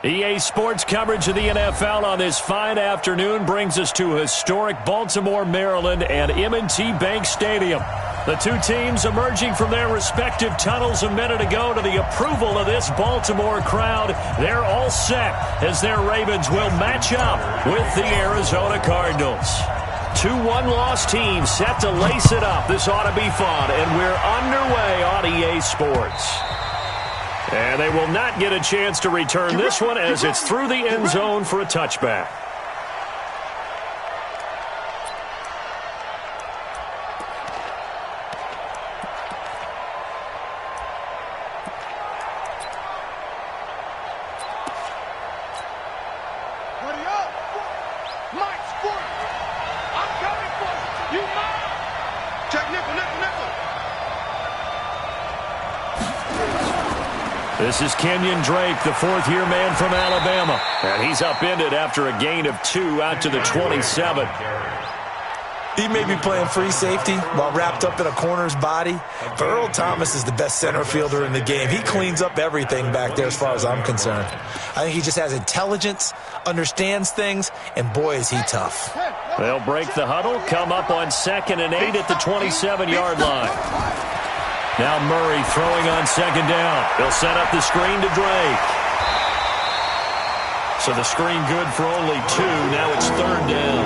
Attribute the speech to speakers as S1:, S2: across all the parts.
S1: EA Sports coverage of the NFL on this fine afternoon brings us to historic Baltimore, Maryland and M&T Bank Stadium. The two teams emerging from their respective tunnels a minute ago to the approval of this Baltimore crowd. They're all set as their Ravens will match up with the Arizona Cardinals. Two one-loss teams set to lace it up. This ought to be fun, and we're underway on EA Sports. And they will not get a chance to return this one as it's through the end zone for a touchback. This is Kenyon Drake, the fourth-year man from Alabama. And he's upended after a gain of 2 out to the 27.
S2: He may be playing free safety while wrapped up in a corner's body, but Earl Thomas is the best center fielder in the game. He cleans up everything back there as far as I'm concerned. I think he just has intelligence, understands things, and boy, is he tough.
S1: They'll break the huddle, come up on 2nd and 8 at the 27-yard line. Now Murray throwing on 2nd down. They'll set up the screen to Drake. So the screen good for only 2. Now it's 3rd down.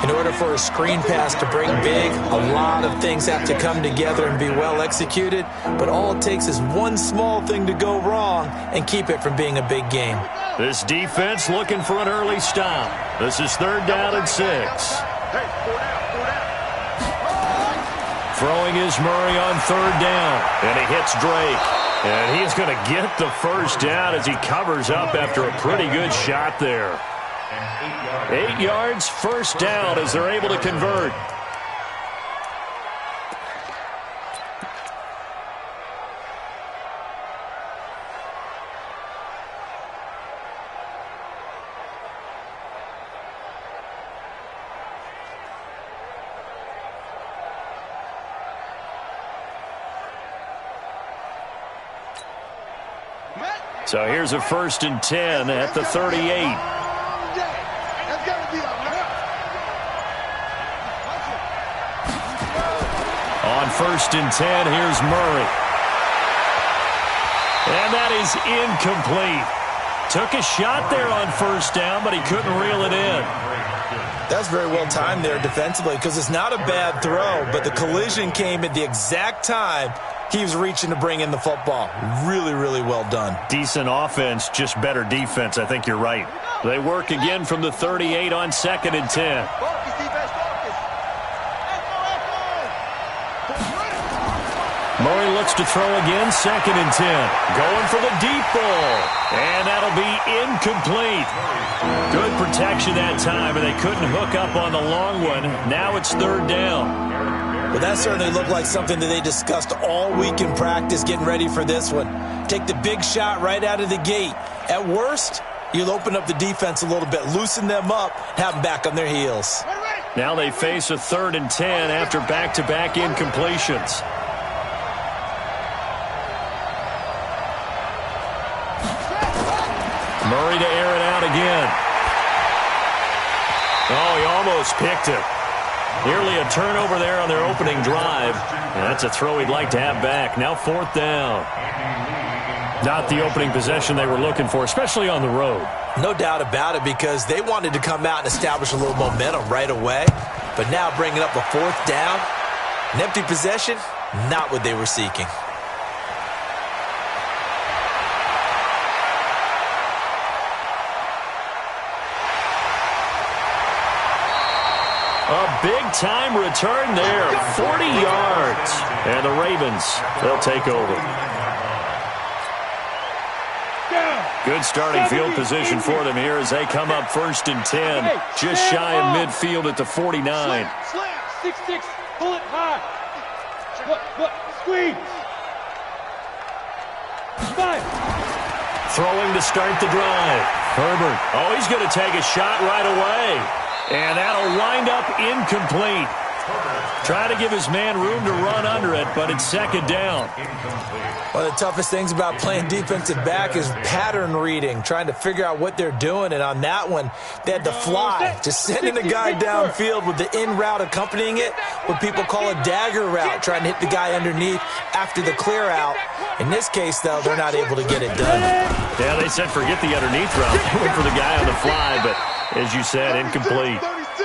S2: In order for a screen pass to bring big, a lot of things have to come together and be well executed. But all it takes is one small thing to go wrong and keep it from being a big game.
S1: This defense looking for an early stop. This is 3rd down and 6. Throwing is Murray on 3rd down, and he hits Drake. And he's going to get the first down as he covers up after a pretty good shot there. 8 yards, first down as they're able to convert. So here's a 1st and 10 at the 38. On 1st and 10, here's Murray. And that is incomplete. Took a shot there on 1st down, but he couldn't reel it in.
S2: That's very well timed there defensively because it's not a bad throw, but the collision came at the exact time he was reaching to bring in the football. Really, really well done.
S1: Decent offense, just better defense. I think you're right. They work again from the 38 on 2nd and 10. Murray looks to throw again, 2nd and 10. Going for the deep ball. And that'll be incomplete. Good protection that time, and they couldn't hook up on the long one. Now it's 3rd down.
S2: Well, that certainly looked like something that they discussed all week in practice getting ready for this one. Take the big shot right out of the gate. At worst, you'll open up the defense a little bit, loosen them up, have them back on their heels.
S1: Now they face a 3rd and 10 after back-to-back incompletions. Murray to air it out again. Oh, he almost picked it. Nearly a turnover there on their opening drive. And that's a throw he'd like to have back. Now 4th down. Not the opening possession they were looking for, especially on the road.
S2: No doubt about it, because they wanted to come out and establish a little momentum right away. But now bringing up a 4th down, an empty possession, not what they were seeking.
S1: A big-time return there, 40 yards. And the Ravens, they'll take over. Good starting field position for them here as they come up 1st and 10, just shy of midfield at the 49.
S3: Slam, 6-6, pull it high. Squeeze. 5.
S1: Throwing to start the drive. Herbert, oh, he's going to take a shot right away. And that'll wind up incomplete. Try to give his man room to run under it, but it's second down.
S2: One of the toughest things about playing defensive back is pattern reading, trying to figure out what they're doing. And on that one, they had to fly, just sending a guy downfield with the in route accompanying it, what people call a dagger route, trying to hit the guy underneath after the clear out. In this case, though, they're not able to get it done.
S1: Yeah, they said forget the underneath route. They went for the guy on the fly, but as you said, incomplete.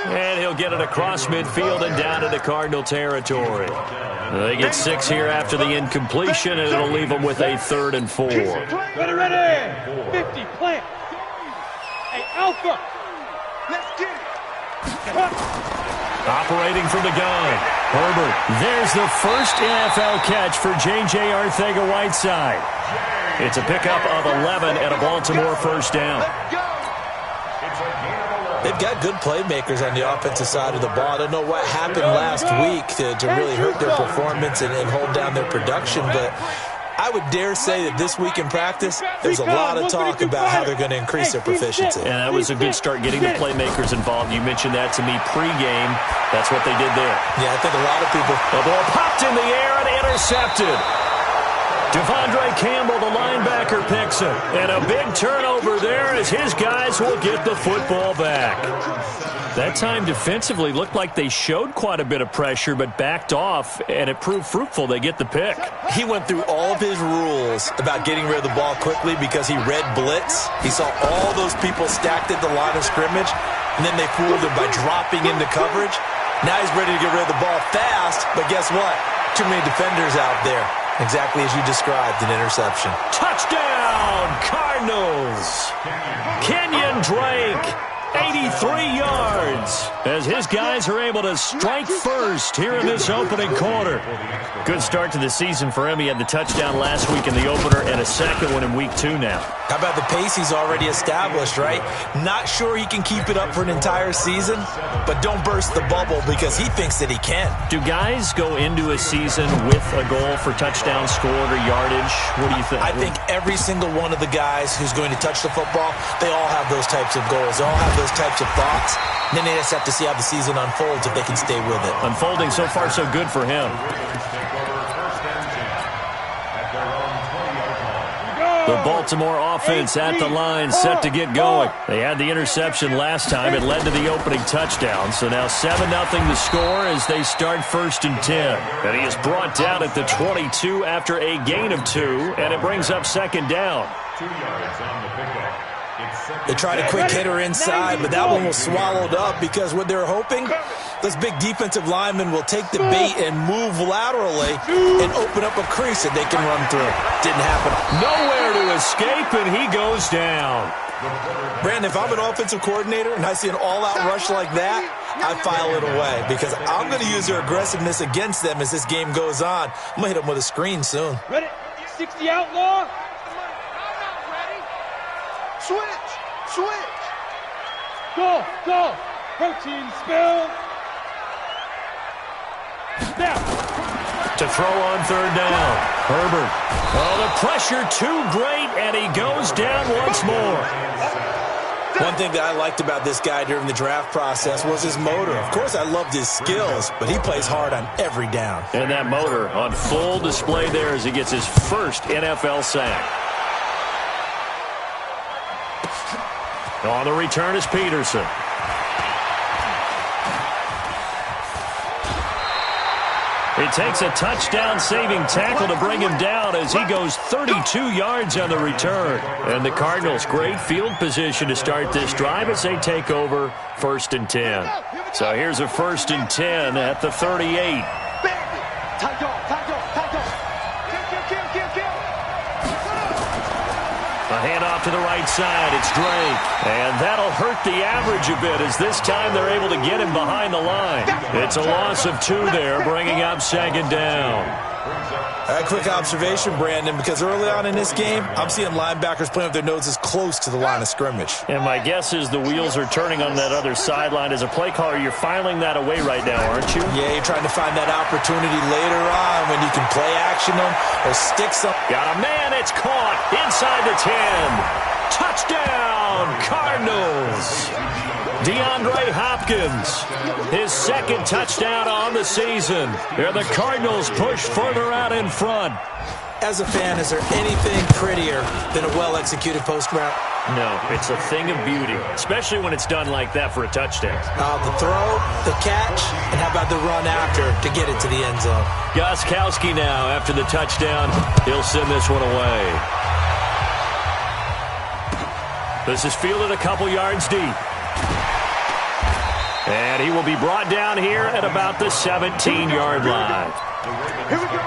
S1: And he'll get it across midfield and down into Cardinal territory. They get 6 here after the incompletion, and it'll leave them with a 3rd and 4.
S3: Ready. 50, plant. Hey, Alpha. Let's get it.
S1: Operating from the gun. Herbert. There's the first NFL catch for J.J. Arcega-Whiteside. It's a pickup of 11 and a Baltimore first down.
S2: They've got good playmakers on the offensive side of the ball. I don't know what happened last week to really hurt their performance and hold down their production, but I would dare say that this week in practice, there's a lot of talk about how they're going to increase their proficiency.
S1: And that was a good start, getting the playmakers involved. You mentioned that to me pregame. That's what they did there.
S2: Yeah, I think a lot of people.
S1: The ball popped in the air and intercepted. Devondre Campbell, the linebacker, picks it. And a big turnover there as his guys will get the football back. That time defensively looked like they showed quite a bit of pressure but backed off, and it proved fruitful. They get the pick.
S2: He went through all of his rules about getting rid of the ball quickly because he read blitz. He saw all those people stacked at the line of scrimmage, and then they fooled him by dropping into coverage. Now he's ready to get rid of the ball fast, but guess what? Too many defenders out there. Exactly as you described, an interception.
S1: Touchdown, Cardinals! Kenyon Drake, 83 yards, as his guys are able to strike first here in this opening quarter. Good start to the season for him. He had the touchdown last week in the opener and a second one in week 2 now.
S2: How about the pace he's already established, right? Not sure he can keep it up for an entire season, but don't burst the bubble because he thinks that he can.
S1: Do guys go into a season with a goal for touchdown scored or yardage? What do you think?
S2: I think every single one of the guys who's going to touch the football, they all have those types of goals. They all have those types of thoughts. And then they just have to see how the season unfolds if they can stay with it.
S1: Unfolding so far so good for him. The Baltimore offense at the line, set to get going. They had the interception last time. It led to the opening touchdown. So now 7-0 the score as they start 1st and 10. And he is brought down at the 22 after a gain of 2, and it brings up 2nd down.
S3: 2 yards on the pickup.
S2: They tried a quick hitter inside, but that one was swallowed up because what they're hoping, those big defensive linemen will take the bait and move laterally and open up a crease that they can run through. Didn't happen.
S1: Nowhere to escape, and he goes down.
S2: Brandon, if I'm an offensive coordinator and I see an all-out rush like that, I file it away because I'm going to use their aggressiveness against them as this game goes on. I'm going to hit them with a screen soon.
S3: Ready? 60 outlaw. Switch! Go! Protein spill! Snap!
S1: To throw on 3rd down. Herbert. Oh, the pressure too great, and he goes down once more.
S2: One thing that I liked about this guy during the draft process was his motor. Of course, I loved his skills, but he plays hard on every down.
S1: And that motor on full display there as he gets his first NFL sack. On the return is Peterson. It takes a touchdown-saving tackle to bring him down as he goes 32 yards on the return. And the Cardinals, great field position to start this drive as they take over 1st and 10. So here's a 1st and 10 at the 38. A handoff to the right side. It's Drake. And that'll hurt the average a bit as this time they're able to get him behind the line. It's a loss of 2 there, bringing up 2nd down.
S2: A quick observation, Brandon, because early on in this game, I'm seeing linebackers playing with their noses close to the line of scrimmage.
S1: And my guess is the wheels are turning on that other sideline. As a play caller, you're filing that away right now, aren't you?
S2: Yeah, you're trying to find that opportunity later on when you can play action them or stick some.
S1: Got a man, it's caught inside the 10. Touchdown, Cardinals. DeAndre Hopkins, his second touchdown on the season. Here the Cardinals push further out in front.
S2: As a fan, is there anything prettier than a well-executed post route?
S1: No, it's a thing of beauty, especially when it's done like that for a touchdown.
S2: The throw, the catch, and how about the run after to get it to the end zone?
S1: Gostkowski now after the touchdown. He'll send this one away. This is fielded a couple yards deep. And he will be brought down here at about the 17-yard line.
S3: Here we go.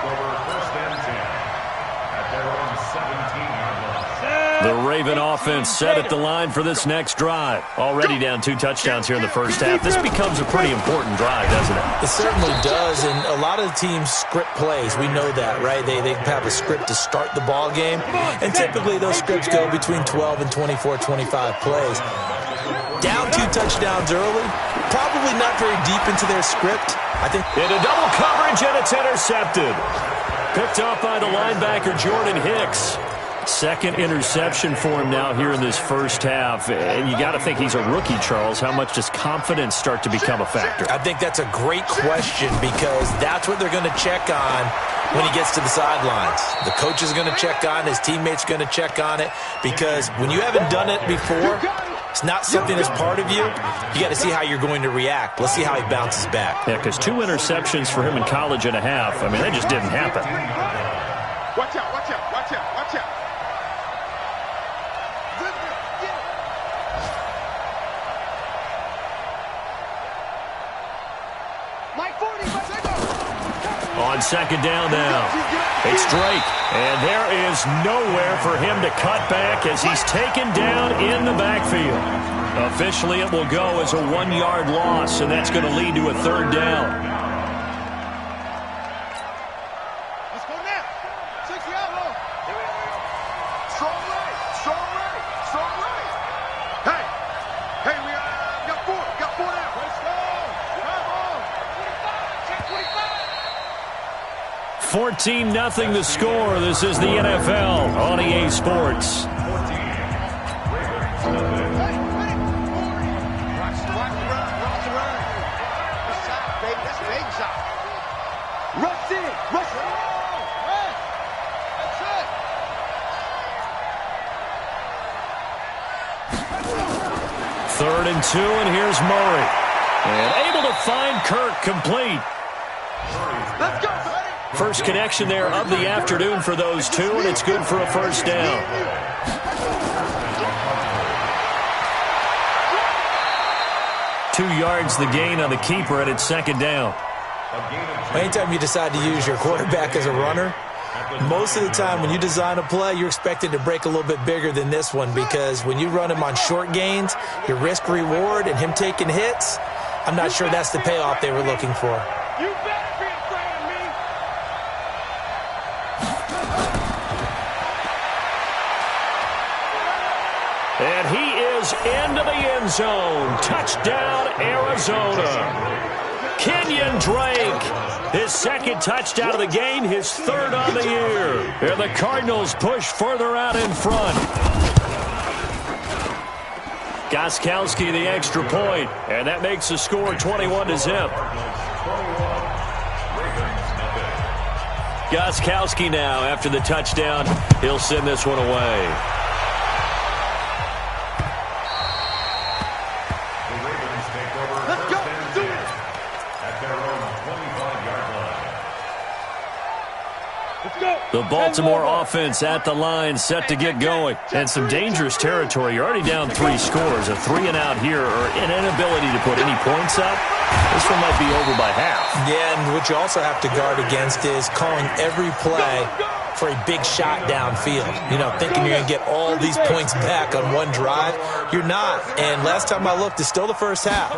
S1: The Raven offense set at the line for this next drive. Already down 2 touchdowns here in the first half. This becomes a pretty important drive, doesn't it?
S2: It certainly does, and a lot of teams script plays. We know that, right? They have a script to start the ball game, and typically those scripts go between 12 and 24, 25 plays. Down 2 touchdowns early, probably not very deep into their script. I think
S1: into double coverage, and it's intercepted. Picked up by the linebacker, Jordan Hicks. Second interception for him now here in this first half. And you got to think he's a rookie, Charles. How much does confidence start to become a factor?
S2: I think that's a great question because that's what they're going to check on when he gets to the sidelines. The coach is going to check on, his teammates are going to check on it, because when you haven't done it before, it's not something that's part of you. You got to see how you're going to react. Let's see how he bounces back.
S1: Yeah, because 2 interceptions for him in college and a half. I mean, that just didn't happen.
S3: Watch out, watch out, watch out, watch out.
S1: On second down now, it's Drake, and there is nowhere for him to cut back as he's taken down in the backfield. Officially, it will go as a 1-yard loss, and that's going to lead to a 3rd down.
S3: Let's go now. 60 outlaw. Here we go. Strong right, strong right, strong right. Hey, we got 4 now. Let's go. Come on. 25, check 25.
S1: 14-0 the score. This is the NFL on EA Sports.
S3: Rush in, rush in. That's it.
S1: 3rd and 2, and here's Murray. And able to find Kirk complete.
S3: Let's go, buddy.
S1: First connection there of the afternoon for those 2, and it's good for a 1st down. Two yards the gain on the keeper, and it's 2nd down.
S2: Anytime you decide to use your quarterback as a runner, most of the time when you design a play, you're expected to break a little bit bigger than this one, because when you run him on short gains, your risk-reward and him taking hits, I'm not sure that's the payoff they were looking for.
S3: You better be afraid of me.
S1: And he is into the end zone. Touchdown, Arizona. Kenyon Drake, his 2nd touchdown of the game, his 3rd on the year. And the Cardinals push further out in front. Gostkowski the extra point, and that makes the score 21-0. Gostkowski now after the touchdown. He'll send this one away.
S3: Let's go. Do it. Let's go.
S1: The Baltimore offense at the line, set to get going. And some dangerous territory. You're already down 3 scores. A 3-and-out here, or an inability to put any points up. This one might be over by half.
S2: Yeah, and what you also have to guard against is calling every play for a big shot downfield. You know, thinking you're going to get all these points back on one drive. You're not. And last time I looked, it's still the first half.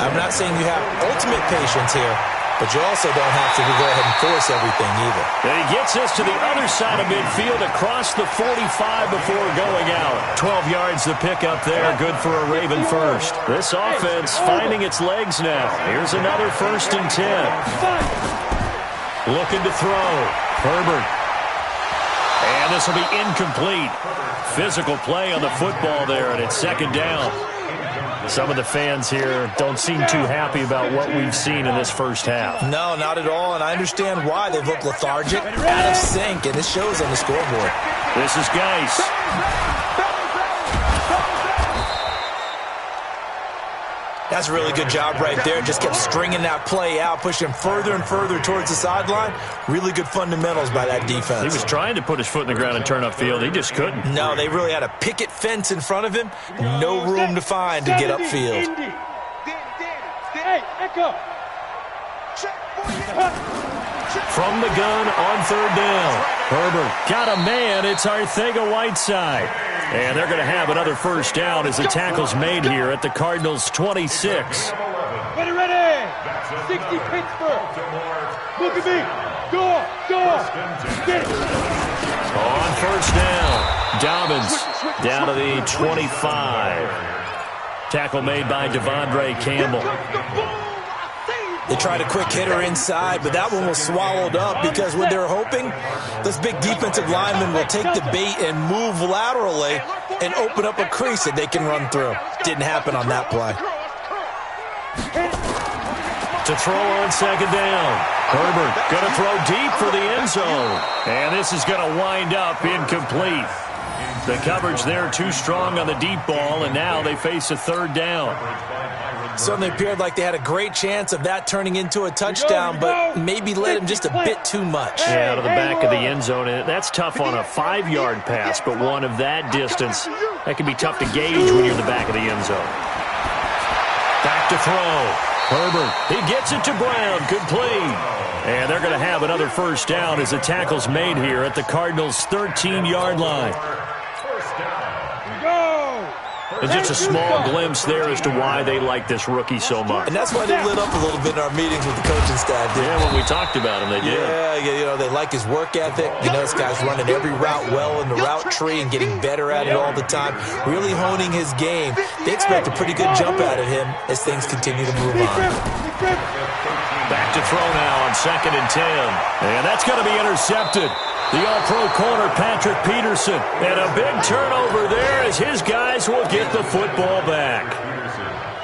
S2: I'm not saying you have ultimate patience here, but you also don't have to go ahead and force everything either.
S1: And he gets us to the other side of midfield across the 45 before going out. 12 yards to pick up there. Good for a Raven first. This offense finding its legs now. Here's another 1st and 10. Looking to throw. Herbert. And this will be incomplete. Physical play on the football there, and it's 2nd down. Some of the fans here don't seem too happy about what we've seen in this first half.
S2: No, not at all, and I understand why. They've looked lethargic, out of sync, and it shows on the scoreboard.
S1: This is Geis.
S2: That's a really good job right there. Just kept stringing that play out, pushing further and further towards the sideline. Really good fundamentals by that defense.
S1: He was trying to put his foot in the ground and turn upfield. He just couldn't.
S2: No, they really had a picket fence in front of him. No room to find to get upfield.
S3: Hey, Echo.
S1: From the gun on third down. Herbert got a man. It's Arcega-Whiteside. And they're going to have another first down as the tackle's made here at the Cardinals' 26.
S3: Ready, ready. 60 Pittsburgh. Look at me. Go. Get it.
S1: On first down, Dobbins down to the 25. Tackle made by Devondre Campbell.
S2: They tried a quick hitter inside, but that one was swallowed up because what they're hoping, this big defensive lineman will take the bait and move laterally and open up a crease that they can run through. Didn't happen on that play.
S1: To throw on second down. Herbert going to throw deep for the end zone. And this is going to wind up incomplete. The coverage there too strong on the deep ball, and now they face a third down.
S2: Suddenly appeared like they had a great chance of that turning into a touchdown, but maybe led him just a bit too much.
S1: Yeah, to the back of the end zone. That's tough on a 5-yard pass, but one of that distance, that can be tough to gauge when you're in the back of the end zone. Back to throw. Herbert, he gets it to Brown, complete. And they're going to have another first down as the tackle's made here at the Cardinals' 13-yard line. And just a small glimpse there as to why they like this rookie so much.
S2: And that's why they lit up a little bit in our meetings with the coaching staff.
S1: Yeah, when we talked about him, they did.
S2: Yeah, they like his work ethic. This guy's running every route well in the route tree and getting better at it all the time, really honing his game. They expect a pretty good jump out of him as things continue to move on.
S1: Back to throw now on 2nd and 10. And that's going to be intercepted. The all-pro corner, Patrick Peterson. And a big turnover there as his guys will get the football back.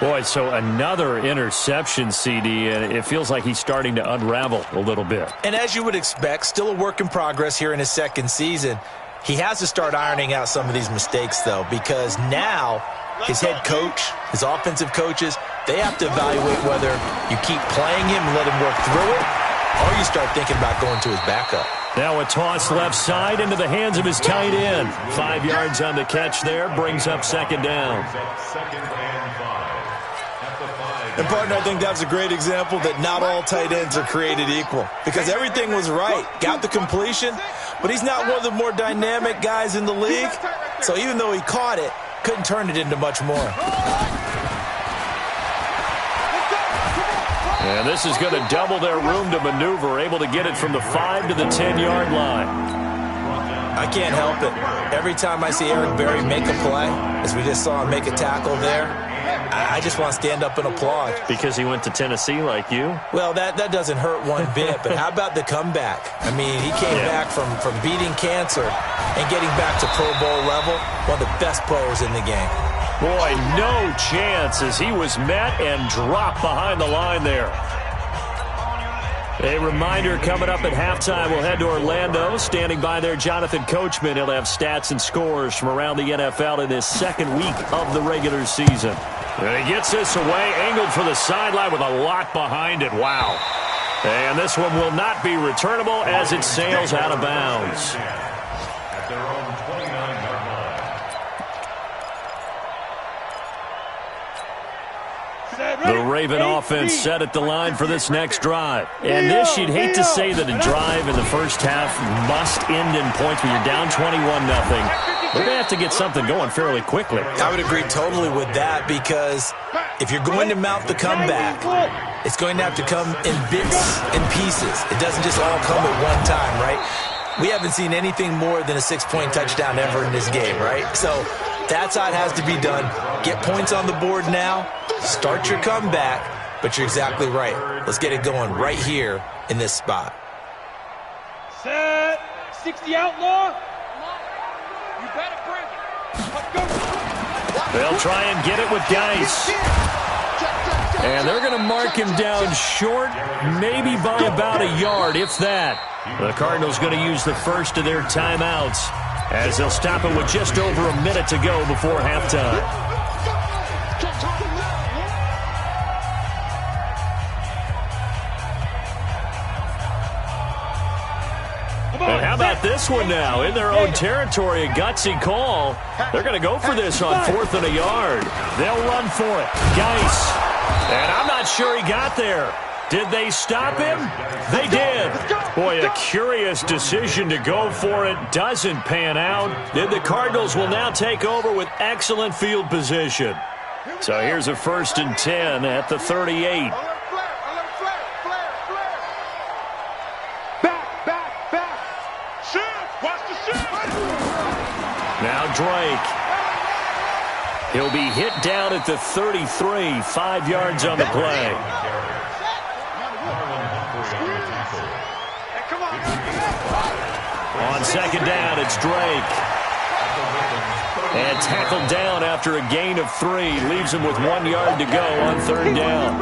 S1: Boy, so another interception, CD, and it feels like he's starting to unravel a little bit.
S2: And as you would expect, still a work in progress here in his second season. He has to start ironing out some of these mistakes, though, because now his head coach, his offensive coaches, they have to evaluate whether you keep playing him and let him work through it, or you start thinking about going to his backup.
S1: Now a toss left side into the hands of his tight end. 5 yards on the catch there, brings up second down.
S2: And, partner, I think that's a great example that not all tight ends are created equal, because everything was right. Got the completion, but he's not one of the more dynamic guys in the league. So even though he caught it, couldn't turn it into much more.
S1: And this is going to double their room to maneuver, able to get it from the 5 to the 10-yard line.
S2: I can't help it. Every time I see Eric Berry make a play, as we just saw him make a tackle there, I just want to stand up and applaud.
S1: Because he went to Tennessee like you?
S2: Well, that doesn't hurt one bit, but how about the comeback? I mean, he came back from beating cancer and getting back to Pro Bowl level, one of the best players in the game.
S1: Boy, no chance as he was met and dropped behind the line there. A reminder coming up at halftime, we'll head to Orlando. Standing by there, Jonathan Coachman. He'll have stats and scores from around the NFL in this second week of the regular season. And he gets this away, angled for the sideline with a lot behind it. Wow. And this one will not be returnable as it sails out of bounds. The Raven offense set at the line for this next drive. And this, you'd hate to say that a drive in the first half must end in points when you're down 21-0. They're going to have to get something going fairly quickly.
S2: I would agree totally with that, because if you're going to mount the comeback, it's going to have to come in bits and pieces. It doesn't just all come at one time, right? We haven't seen anything more than a 6-point touchdown ever in this game, right? So that's how it has to be done. Get points on the board now. Start your comeback, but you're exactly right. Let's get it going right here in this spot.
S3: Set. 60 outlaw. You better bring it. Let's go.
S1: They'll try and get it with Geis. And they're going to mark him down short, maybe by about a yard, if that. The Cardinals going to use the first of their timeouts as they'll stop it with just over a minute to go before halftime. And how about this one now? In their own territory, a gutsy call. They're going to go for this on 4th and a yard. They'll run for it. Geis. And I'm not sure he got there. Did they stop him? They did. Boy, a curious decision to go for it. Doesn't pan out. Then the Cardinals will now take over with excellent field position. So here's a 1st and 10 at the 38. Now Drake. He'll be hit down at the 33, 5 yards on the play. On 2nd down, it's Drake. And tackled down after a gain of 3. Leaves him with 1 yard to go on 3rd down.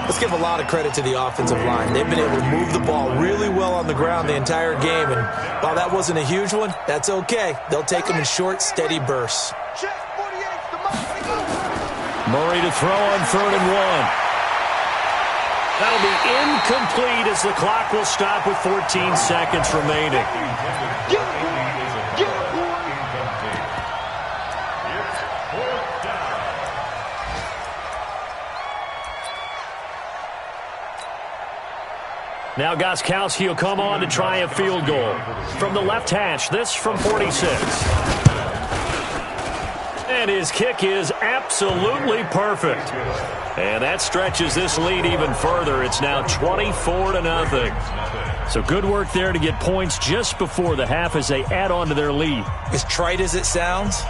S2: Let's give a lot of credit to the offensive line. They've been able to move the ball really well on the ground the entire game. And while that wasn't a huge one, that's okay. They'll take them in short, steady bursts.
S1: Murray to throw on 3rd and 1. That'll be incomplete as the clock will stop with 14 seconds remaining. Now Gostkowski will come on to try a field goal. From the left hash, this from 46. And his kick is absolutely perfect. And that stretches this lead even further. It's now 24-0. So good work there to get points just before the half as they add on to their lead.
S2: As trite as it sounds,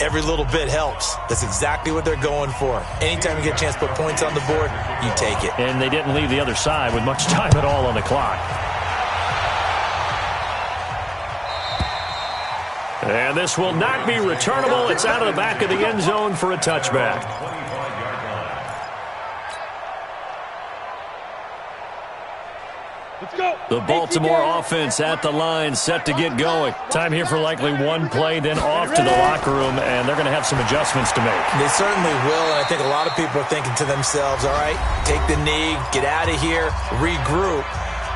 S2: every little bit helps. That's exactly what they're going for. Anytime you get a chance to put points on the board, you take it.
S1: And they didn't leave the other side with much time at all on the clock. And this will not be returnable. It's out of the back of the end zone for a touchback. The Baltimore offense at the line, set to get going. Time here for likely one play, then off to the locker room, and they're going to have some adjustments to make.
S2: They certainly will, and I think a lot of people are thinking to themselves, all right, take the knee, get out of here, regroup.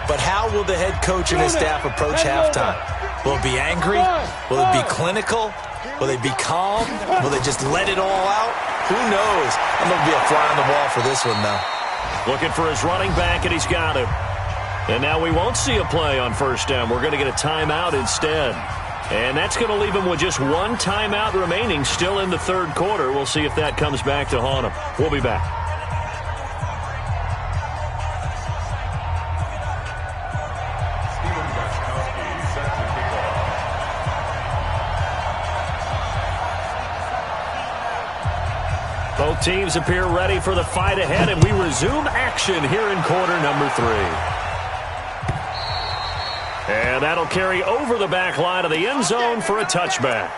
S2: But how will the head coach and his staff approach halftime? Will it be angry? Will it be clinical? Will they be calm? Will they just let it all out? Who knows? I'm going to be a fly on the wall for this one, though.
S1: Looking for his running back, and he's got him. And now we won't see a play on 1st down. We're going to get a timeout instead. And that's going to leave him with just one timeout remaining still in the 3rd quarter. We'll see if that comes back to haunt him. We'll be back. Both teams appear ready for the fight ahead, and we resume action here in quarter number 3. And that'll carry over the back line of the end zone for a touchback.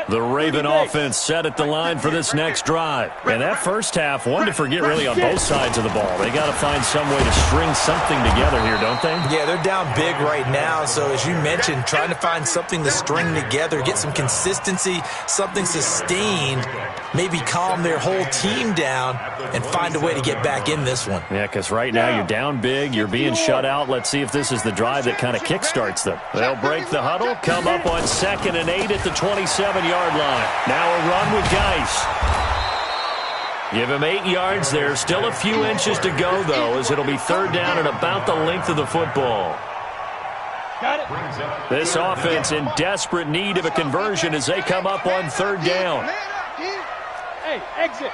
S1: The Raven offense set at the line for this next drive. And that first half, one to forget really on both sides of the ball. They got to find some way to string something together here, don't they?
S2: Yeah, they're down big right now. So as you mentioned, trying to find something to string together, get some consistency, something sustained, maybe calm their whole team down and find a way to get back in this one.
S1: Yeah, because right now you're down big, you're being shut out. Let's see if this is the drive that kind of kickstarts them. They'll break the huddle, come up on 2nd and 8 at the 27-yard line. Now a run with Geis. Give him 8 yards there. Still a few inches to go, though, as it'll be 3rd down and about the length of the football. This offense in desperate need of a conversion as they come up on 3rd down.
S3: Hey, exit.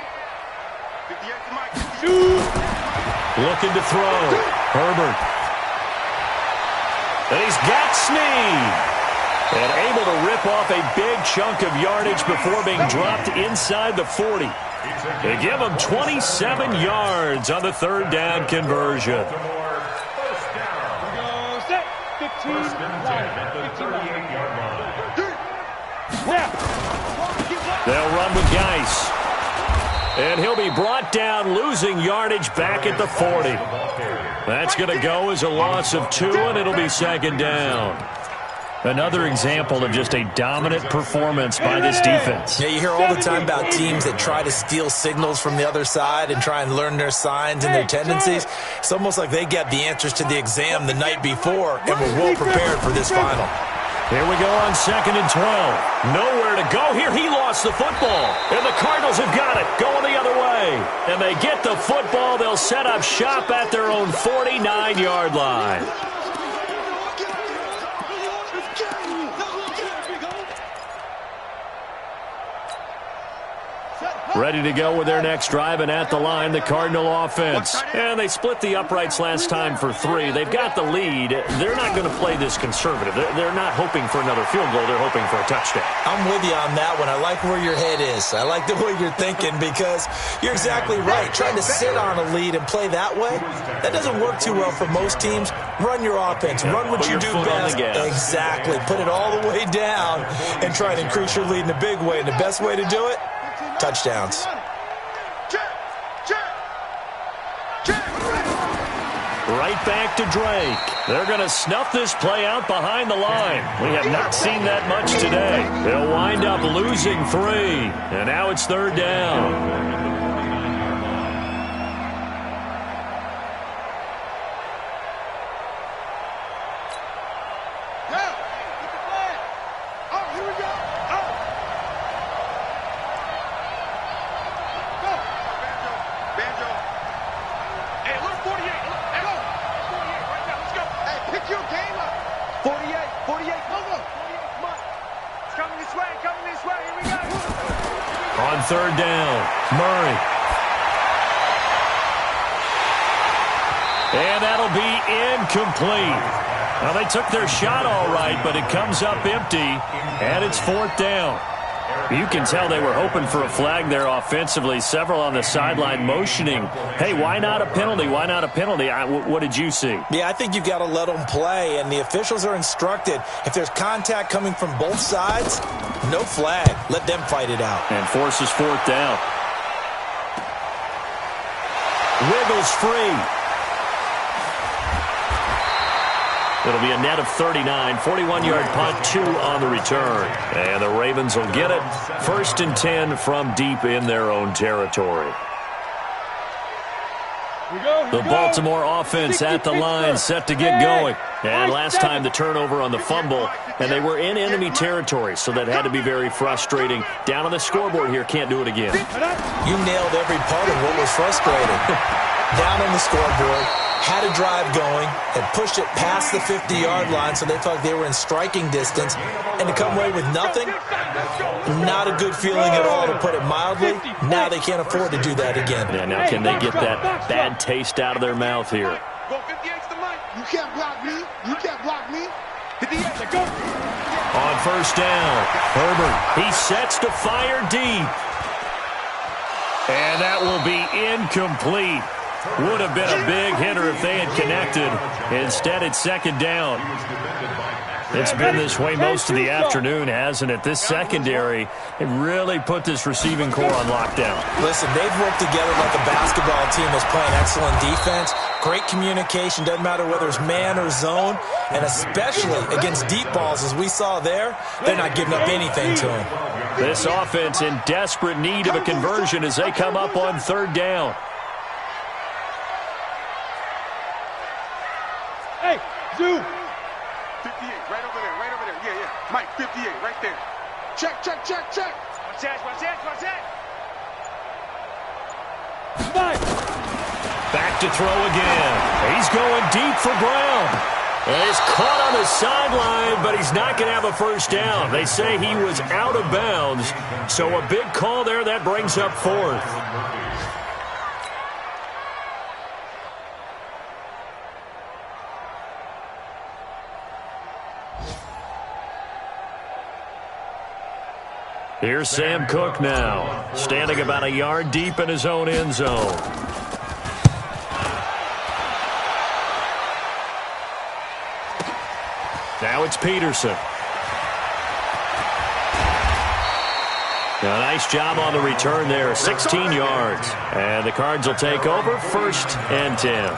S1: Looking to throw. Herbert. And he's got Snead. And able to rip off a big chunk of yardage before being dropped inside the 40. They give him 27 yards on the third down conversion. They'll run with Geis. And he'll be brought down, losing yardage back at the 40. That's going to go as a loss of 2, and it'll be second down. Another example of just a dominant performance by this defense.
S2: Yeah, you hear all the time about teams that try to steal signals from the other side and try and learn their signs and their tendencies. It's almost like they get the answers to the exam the night before and were well prepared for this final.
S1: Here we go on 2nd and 12. Nowhere to go here. He lost the football. And the Cardinals have got it. Going the other way. And they get the football. They'll set up shop at their own 49-yard line. Ready to go with their next drive, and at the line, the Cardinal offense. And they split the uprights last time for 3. They've got the lead. They're not going to play this conservative. They're not hoping for another field goal. They're hoping for a touchdown.
S2: I'm with you on that one. I like where your head is. I like the way you're thinking because you're exactly right. Trying to sit on a lead and play that way, that doesn't work too well for most teams. Run your offense. Run what you do best. Exactly. Put it all the way down and try to increase your lead in a big way. And the best way to do it, touchdowns.
S1: Right back to Drake. They're going to snuff this play out behind the line. We have not seen that much today. They'll wind up losing 3. And now it's third down. On third down, Murray. And that'll be incomplete. Well, they took their shot all right, but it comes up empty, and it's fourth down. You can tell they were hoping for a flag there offensively. Several on the sideline motioning, hey, why not a penalty? Why not a penalty? What did you see?
S2: Yeah, I think you've got to let them play, and the officials are instructed. If there's contact coming from both sides, no flag. Let them fight it out.
S1: And forces fourth down. Wiggles free. It'll be a net of 39, 41-yard punt, 2 on the return. And the Ravens will get it. 1st and 10 from deep in their own territory. The Baltimore offense at the line, set to get going. And last time the turnover on the fumble, and they were in enemy territory, so that had to be very frustrating. Down on the scoreboard here, can't do it again.
S2: You nailed every part of what was frustrating. Down on the scoreboard, had a drive going, and pushed it past the 50-yard line, so they felt they were in striking distance. And to come away with nothing, not a good feeling at all, to put it mildly. Now they can't afford to do that again.
S1: Yeah, now can they get that bad taste out of their mouth here?
S3: You can't block me. You can't block me.
S1: On first down, Herbert, he sets to fire deep. And that will be incomplete. Would have been a big hitter if they had connected. Instead, it's second down. It's been this way most of the afternoon, hasn't it? This secondary, it really put this receiving core on lockdown.
S2: Listen, they've worked together like a basketball team that's playing excellent defense. Great communication, doesn't matter whether it's man or zone. And especially against deep balls, as we saw there, they're not giving up anything to them.
S1: This offense in desperate need of a conversion as they come up on third down.
S3: Hey, Zoo. 58, right over there. Yeah. Mike, 58, right there. Check. Watch that.
S1: Back to throw again. He's going deep for Brown. And he's caught on the sideline, but he's not going to have a first down. They say he was out of bounds. So a big call there that brings up fourth. Here's Sam Cook now, standing about a yard deep in his own end zone. Now it's Peterson. A nice job on the return there, 16 yards. And the Cards will take over, 1st and 10.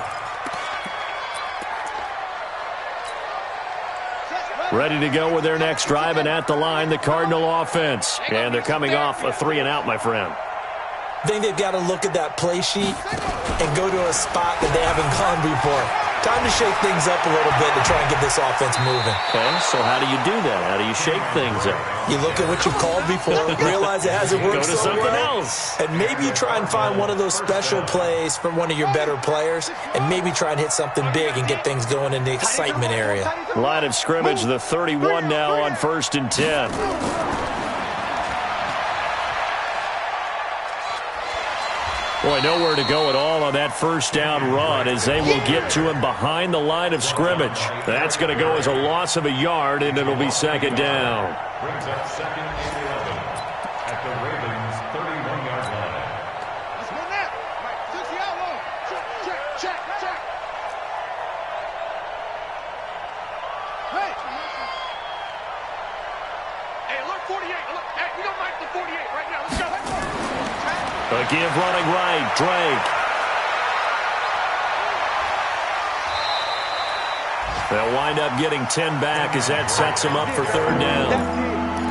S1: Ready to go with their next drive, and at the line, the Cardinal offense. And they're coming off a 3-and-out, my friend.
S2: I think they've got to look at that play sheet and go to a spot that they haven't gone before. Time to shake things up a little bit to try and get this offense moving.
S1: Okay, so how do you do that? How do you shake things up?
S2: You look at what you've called before, realize it hasn't worked so well.
S1: Go to something else.
S2: And maybe you try and find one of those special plays from one of your better players, and maybe try and hit something big and get things going in the excitement area.
S1: Line of scrimmage, the 31 now on 1st and 10. Boy, nowhere to go at all on that first down run as they will get to him behind the line of scrimmage. That's going to go as a loss of a yard, and it'll be 2nd down.
S4: Brings up 2nd and 11 at the Ravens' 31-yard line.
S3: Let's run that. Right, 60 out low. Check. Hey, alert 48. Alert. Hey, we don't like the 48 right now. Let's go.
S1: A give running right, Drake. They'll wind up getting 10 back as that sets them up for 3rd down.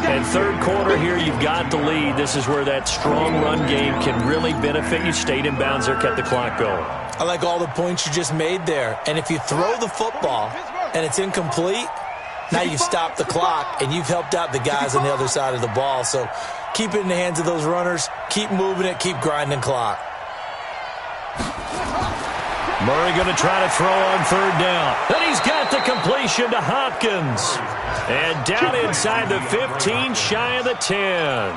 S1: And 3rd quarter here, you've got the lead. This is where that strong run game can really benefit you. Stayed in bounds there, kept the clock going.
S2: I like all the points you just made there. And if you throw the football and it's incomplete, now you've stopped the clock and you've helped out the guys on the other side of the ball. So keep it in the hands of those runners. Keep moving it. Keep grinding clock.
S1: Murray going to try to throw on 3rd down. And he's got the completion to Hopkins. And down inside the 15, shy of the 10.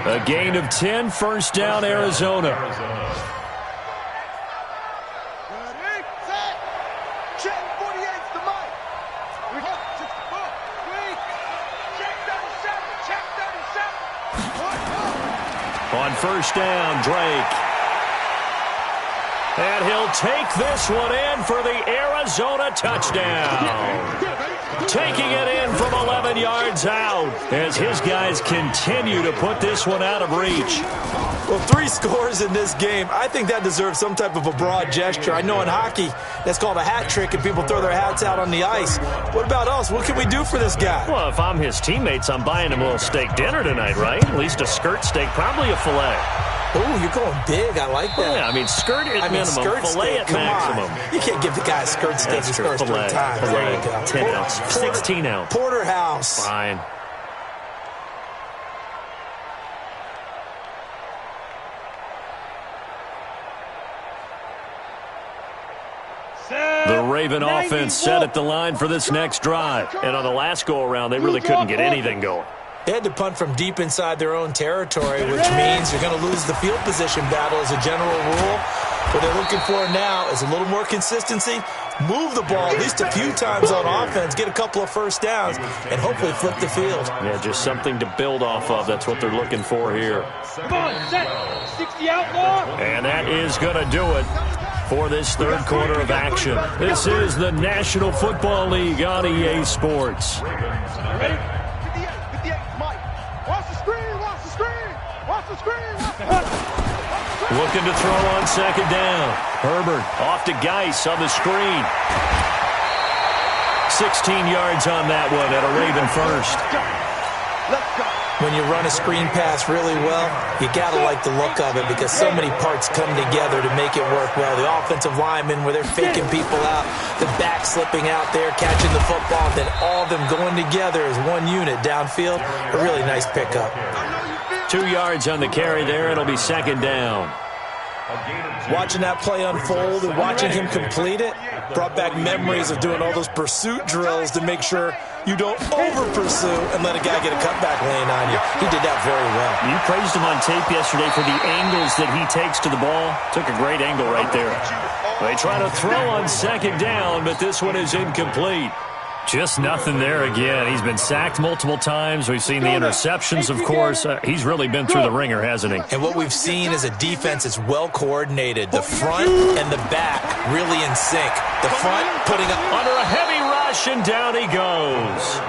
S1: A gain of 10, 1st down, Arizona.
S3: Ready, set, check, 48's the mic. Check 37.
S1: On 1st down, Drake. And he'll take this one in for the Arizona touchdown. Taking it in from 11 yards out as his guys continue to put this one out of reach.
S2: Well, 3 scores in this game. I think that deserves some type of a broad gesture. I know in hockey, that's called a hat trick, and people throw their hats out on the ice. What about us? What can we do for this guy?
S1: Well, if I'm his teammates, I'm buying him a little steak dinner tonight, right? At least a skirt steak, probably a filet.
S2: Oh, you're going big. I like that.
S1: Yeah, I mean, skirt at minimum,
S2: skirt
S1: filet
S2: steak,
S1: at maximum.
S2: On. You can't give the guy a skirt steak. He scores 3 times. There you go.
S1: 10 ounce, 16 ounce.
S2: Porterhouse.
S1: Fine. The Raven offense set at the line for this next drive. And on the last go-around, they really couldn't get anything going.
S2: They had to punt from deep inside their own territory, which means you're going to lose the field position battle as a general rule. What they're looking for now is a little more consistency, move the ball at least a few times on offense, get a couple of 1st downs, and hopefully flip the field.
S1: Yeah, just something to build off of. That's what they're looking for here.
S3: Come on, set, 60 out long.
S1: And that is going to do it for this 3rd quarter of action. This is the National Football League on EA Sports.
S3: Ready? 58, Mike. Watch the screen, watch the screen, watch the screen.
S1: Looking to throw on 2nd down. Herbert off to Geis on the screen. 16 yards on that one at a Raven 1st.
S3: Let's go.
S2: When you run a screen pass really well, you got to like the look of it because so many parts come together to make it work well. The offensive linemen, where they're faking people out, the back slipping out there, catching the football, then all of them going together as one unit downfield. A really nice pickup.
S1: 2 yards on the carry there. It'll be 2nd down.
S2: Watching that play unfold and watching him complete it brought back memories of doing all those pursuit drills to make sure you don't over-pursue and let a guy get a cutback lane on you. He did that very well.
S1: You praised him on tape yesterday for the angles that he takes to the ball. Took a great angle right there. They try to throw on 2nd down, but this one is incomplete. Just nothing there again. He's been sacked multiple times. We've seen the interceptions, of course. He's really been through the ringer, hasn't he?
S2: And what we've seen is a defense that's well coordinated. The front and the back really in sync. The front putting up
S1: under a heavy rush, and down he goes.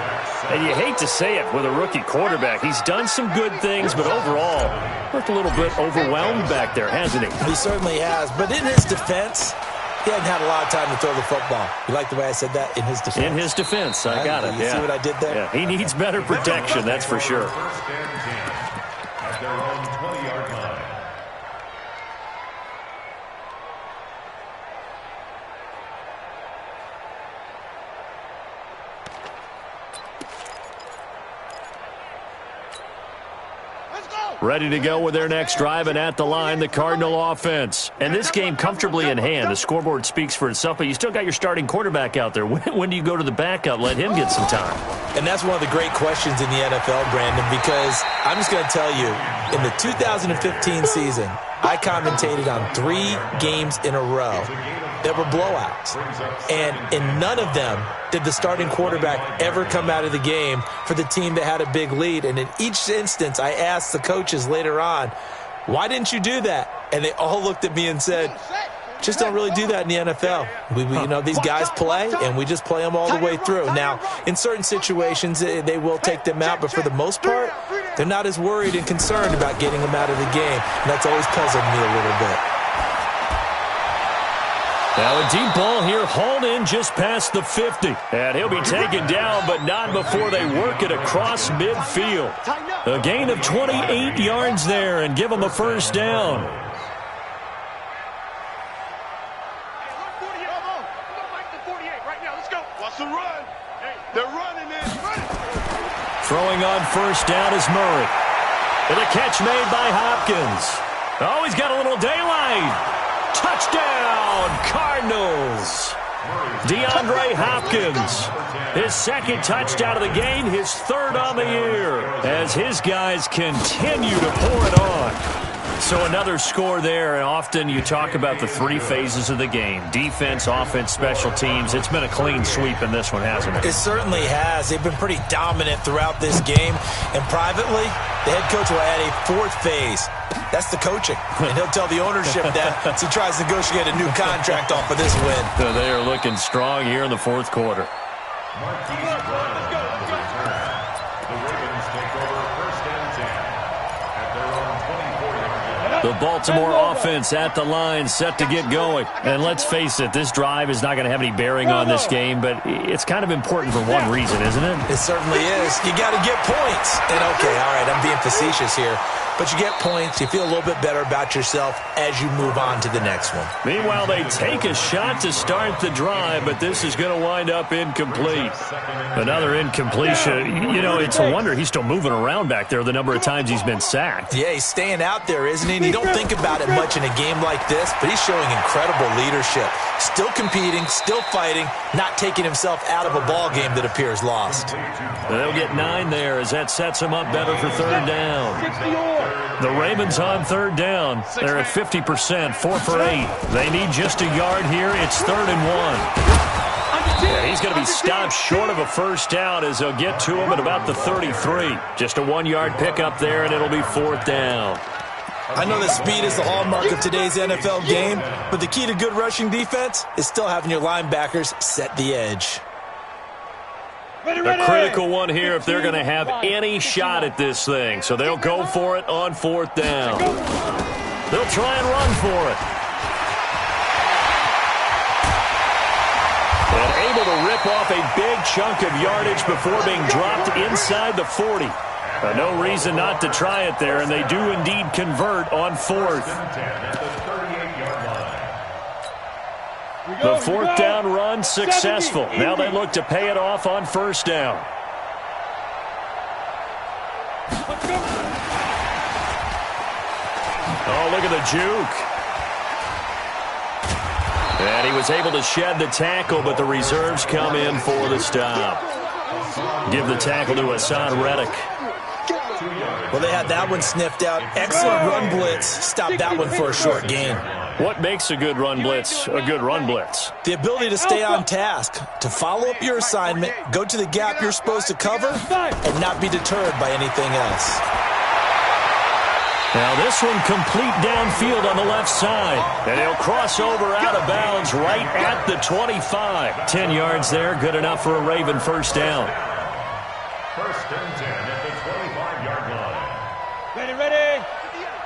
S1: And you hate to say it with a rookie quarterback. He's done some good things, but overall, looked a little bit overwhelmed back there, hasn't he?
S2: He certainly has. But in his defense, he hadn't had a lot of time to throw the football. You like the way I said that? In his defense.
S1: In his defense. I got it.
S2: You see what I did there?
S1: Yeah, he needs better protection, that's for sure.
S4: First and 10 at their own 20-yard line.
S1: Ready to go with their next drive, and at the line, the Cardinal offense. And this game comfortably in hand. The scoreboard speaks for itself, but you still got your starting quarterback out there. When do you go to the backup? Let him get some time.
S2: And that's one of the great questions in the NFL, Brandon, because I'm just going to tell you, in the 2015 season, I commentated on 3 games in a row that were blowouts. And in none of them did the starting quarterback ever come out of the game for the team that had a big lead. And in each instance, I asked the coaches later on, why didn't you do that? And they all looked at me and said, just don't really do that in the NFL. You know, these guys play, and we just play them all the way through. Now, in certain situations, they will take them out, but for the most part, they're not as worried and concerned about getting them out of the game. And that's always puzzled me a little bit.
S1: Now a deep ball here, hauled in just past the 50. And he'll be taken down, but not before they work it across midfield. A gain of 28 yards there, and give them a first down. Throwing on first down is Murray. And a catch made by Hopkins. Oh, he's got a little daylight. Touchdown, Cardinals. DeAndre Hopkins, his second touchdown of the game, his third on the year, as his guys continue to pour it on. So another score there, and often you talk about the 3 phases of the game. Defense, offense, special teams. It's been a clean sweep in this one, hasn't it?
S2: It certainly has. They've been pretty dominant throughout this game. And privately, the head coach will add a 4th phase. That's the coaching. And he'll tell the ownership that as he tries to negotiate a new contract off of this win.
S1: So they are looking strong here in the 4th quarter. The Baltimore offense at the line, set to get going. And let's face it, this drive is not going to have any bearing on this game, but it's kind of important for one reason, isn't it?
S2: It certainly is. You got to get points. And okay, all right, I'm being facetious here. But you get points, you feel a little bit better about yourself as you move on to the next one.
S1: Meanwhile, they take a shot to start the drive, but this is going to wind up incomplete. Another incompletion. You know, it's a wonder he's still moving around back there the number of times he's been sacked.
S2: Yeah, he's staying out there, isn't he? And you don't think about it much in a game like this, but he's showing incredible leadership. Still competing, still fighting, not taking himself out of a ball game that appears lost.
S1: They'll get 9 there as that sets them up better for 3rd down. The Ravens on 3rd down. They're at 50%, 4 for 8. They need just a yard here. It's 3rd and 1. And he's going to be stopped short of a first down as they'll get to him at about the 33. Just a 1-yard pickup there, and it'll be 4th down.
S2: I know that speed is the hallmark of today's NFL game, but the key to good rushing defense is still having your linebackers set the edge.
S1: A critical one here if they're going to have any shot at this thing. So they'll go for it on 4th down. They'll try and run for it. And able to rip off a big chunk of yardage before being dropped inside the 40. No reason not to try it there, and they do indeed convert on 4th. The 4th down run successful. Now they look to pay it off on 1st down. Oh, look at the juke. And he was able to shed the tackle, but the reserves come in for the stop. Give the tackle to Hassan Reddick.
S2: Well, they had that one sniffed out. Excellent run blitz. Stopped that one for a short gain.
S1: What makes a good run blitz a good run blitz?
S2: The ability to stay on task, to follow up your assignment, go to the gap you're supposed to cover, and not be deterred by anything else.
S1: Now this one complete downfield on the left side. And he'll cross over out of bounds right at the 25. 10 yards there, good enough for a Raven first down.
S4: First and 10 at the 25-yard line.
S3: Ready, ready.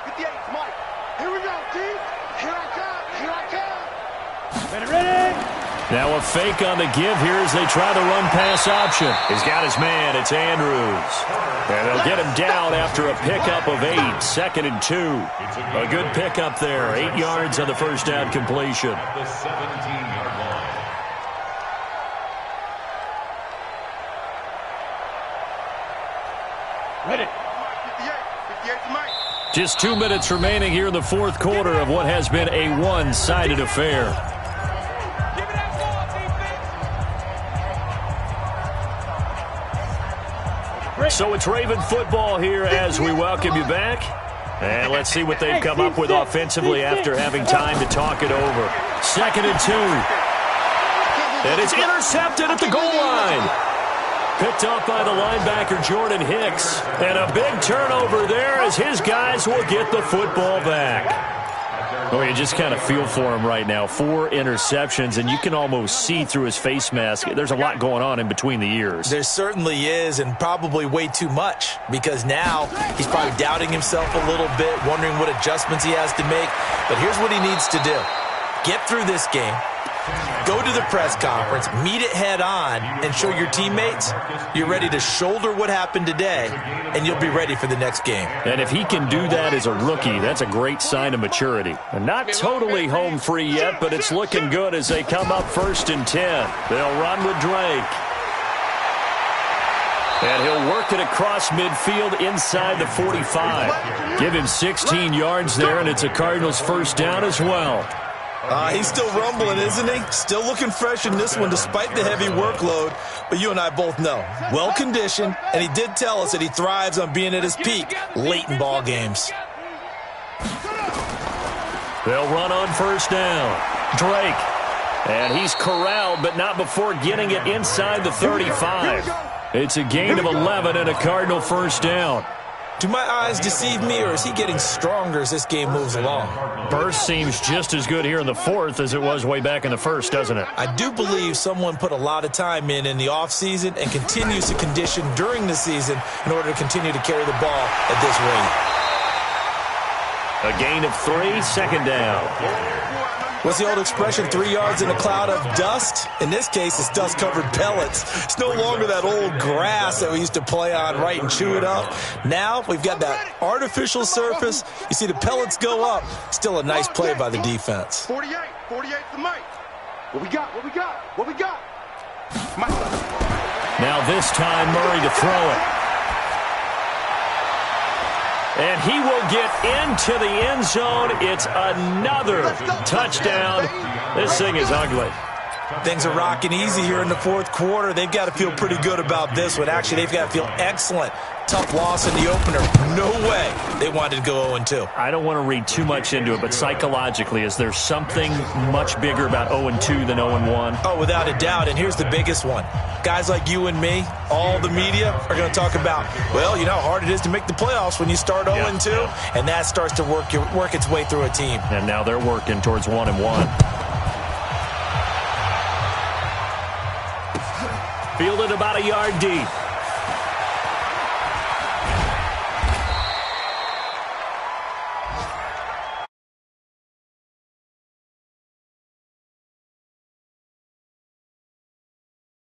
S3: 58, Mike. Here we go, team. Here I come. Here I come. Ready, ready.
S1: Now a fake on the give here as they try the run-pass option. He's got his man. It's Andrews. And they'll get him down after a pickup of 8. 2nd and 2. A good pickup there. 8 yards on the first down completion.
S4: The 17-yard line.
S3: Ready. 58 to Mike.
S1: Just 2 minutes remaining here in the fourth quarter of what has been a one-sided affair. So it's Raven football here as we welcome you back. And let's see what they've come up with offensively after having time to talk it over. 2nd and 2. And it's intercepted at the goal line. Picked up by the linebacker, Jordan Hicks. And a big turnover there as his guys will get the football back. Oh, you just kind of feel for him right now. 4 interceptions, and you can almost see through his face mask. There's a lot going on in between the ears.
S2: There certainly is, and probably way too much, because now he's probably doubting himself a little bit, wondering what adjustments he has to make. But here's what he needs to do. Get through this game. Go to the press conference, meet it head on, and show your teammates you're ready to shoulder what happened today, and you'll be ready for the next game.
S1: And if he can do that as a rookie, that's a great sign of maturity. And not totally home free yet, but it's looking good as they come up 1st and 10. They'll run with Drake. And he'll work it across midfield inside the 45. Give him 16 yards there, and it's a Cardinals first down as well.
S2: He's still rumbling, isn't he? Still looking fresh in this one despite the heavy workload. But you and I both know, well-conditioned, and he did tell us that he thrives on being at his peak late in ball games.
S1: They'll run on first down. Drake. And he's corralled, but not before getting it inside the 35. It's a gain of 11 and a Cardinal first down.
S2: Do my eyes deceive me, or is he getting stronger as this game moves along?
S1: Burst seems just as good here in the fourth as it was way back in the first, doesn't it?
S2: I do believe someone put a lot of time in the offseason and continues to condition during the season in order to continue to carry the ball at this rate.
S1: A gain of 3, 2nd down.
S2: What's the old expression, 3 yards in a cloud of dust? In this case, it's dust-covered pellets. It's no longer that old grass that we used to play on, right, and chew it up. Now we've got that artificial surface. You see the pellets go up. Still a nice play by the defense.
S3: 48 to Mike. What we got? What we got? What we got? Mike.
S1: Now this time Murray to throw it. And he will get into the end zone. It's another touchdown. This thing is ugly.
S2: Things are rocking easy here in the fourth quarter. They've got to feel pretty good about this one. Actually, they've got to feel excellent. Tough loss in the opener. No way they wanted to go 0-2.
S1: I don't want to read too much into it, but psychologically, is there something much bigger about 0-2 than 0-1?
S2: Oh, without a doubt, and here's the biggest one. Guys like you and me, all the media, are going to talk about, well, you know how hard it is to make the playoffs when you start 0-2, and that starts to work its way through a team.
S1: And now they're working towards 1-1. Fielded about a yard deep.